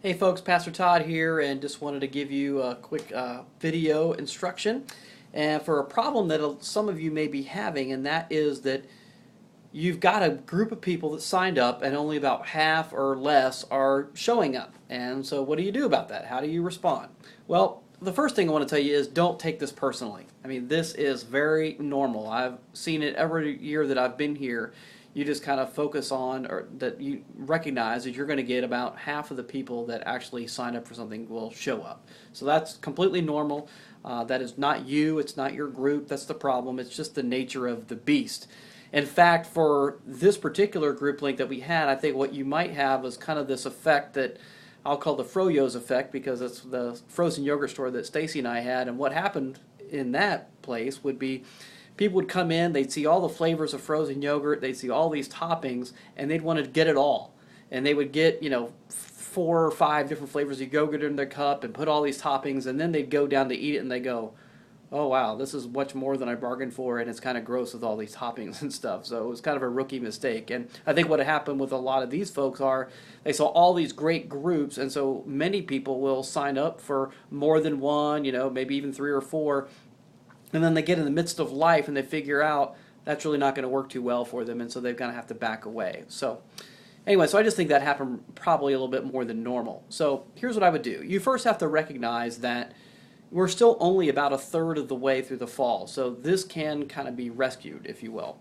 Hey folks, Pastor Todd here, and just wanted to give you a quick video instruction and for a problem that some of you may be having, and that is that you've got a group of people that signed up and only about half or less are showing up. And so what do you do about that? How do you respond? Well, the first thing I want to tell you is don't take this personally. I mean, this is very normal. I've seen it every year that I've been here. You just kind of focus on, or that you recognize that you're going to get about half of the people that actually sign up for something will show up. So that's completely normal. That is not you, it's not your group, that's the problem. It's just the nature of the beast. In fact, for this particular group link that we had, I think what you might have was kind of this effect that I'll call the Froyo's effect, because it's the frozen yogurt store that Stacy and I had. And what happened in that place would be people would come in, they'd see all the flavors of frozen yogurt, they'd see all these toppings, and they'd want to get it all. And they would get, 4 or 5 different flavors of yogurt in their cup and put all these toppings, and then they'd go down to eat it and they go, oh wow, this is much more than I bargained for, and it's kind of gross with all these toppings and stuff. So it was kind of a rookie mistake. And I think what happened with a lot of these folks are they saw all these great groups, and so many people will sign up for more than one, maybe even 3 or 4, and then they get in the midst of life and they figure out that's really not going to work too well for them, and so they're going to have to back away. So anyway, so I just think that happened probably a little bit more than normal. So here's what I would do. You first have to recognize that we're still only about a third of the way through the fall, so this can kind of be rescued, if you will.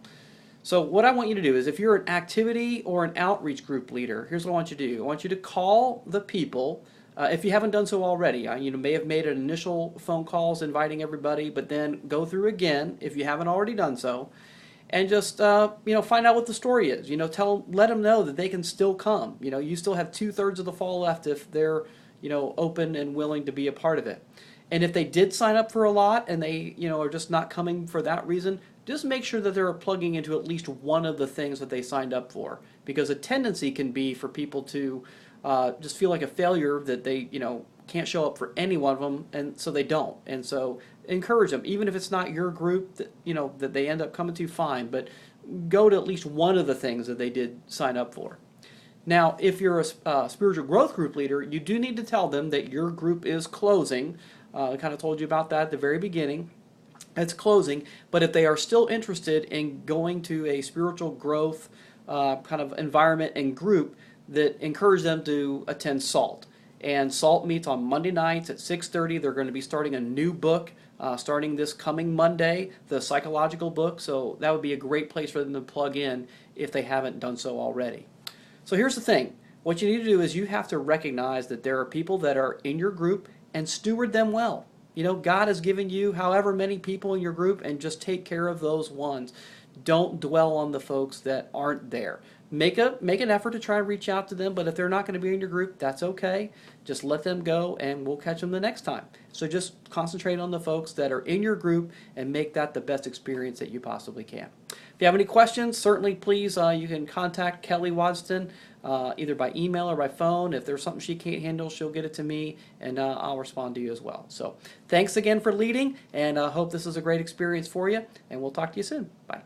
So what I want you to do is, if you're an activity or an outreach group leader, here's what I want you to do. I want you to call the people. If you haven't done so already, you may have made an initial phone calls inviting everybody, but then go through again if you haven't already done so, and just find out what the story is. Let them know that they can still come. You still have 2/3 of the fall left if they're open and willing to be a part of it. And if they did sign up for a lot and they are just not coming for that reason, just make sure that they're plugging into at least one of the things that they signed up for, because a tendency can be for people to just feel like a failure, that they can't show up for any one of them, and so they don't. And so encourage them, even if it's not your group that they end up coming to, fine, but go to at least one of the things that they did sign up for. Now, if you're a spiritual growth group leader, you do need to tell them that your group is closing. I kind of told you about that at the very beginning. It's closing, but if they are still interested in going to a spiritual growth kind of environment and group, that encourage them to attend SALT. And SALT meets on Monday nights at 6:30. They're going to be starting a new book starting this coming Monday, the psychological book, so that would be a great place for them to plug in if they haven't done so already. So here's the thing. What you need to do is you have to recognize that there are people that are in your group and steward them well. God has given you however many people in your group, and just take care of those ones. Don't dwell on the folks that aren't there. Make an effort to try and reach out to them, but if they're not going to be in your group, that's okay. Just let them go, and we'll catch them the next time. So just concentrate on the folks that are in your group and make that the best experience that you possibly can. If you have any questions, certainly please, you can contact Kelly Wadston either by email or by phone. If there's something she can't handle, she'll get it to me, and I'll respond to you as well. So thanks again for leading, and I hope this is a great experience for you, and we'll talk to you soon. Bye.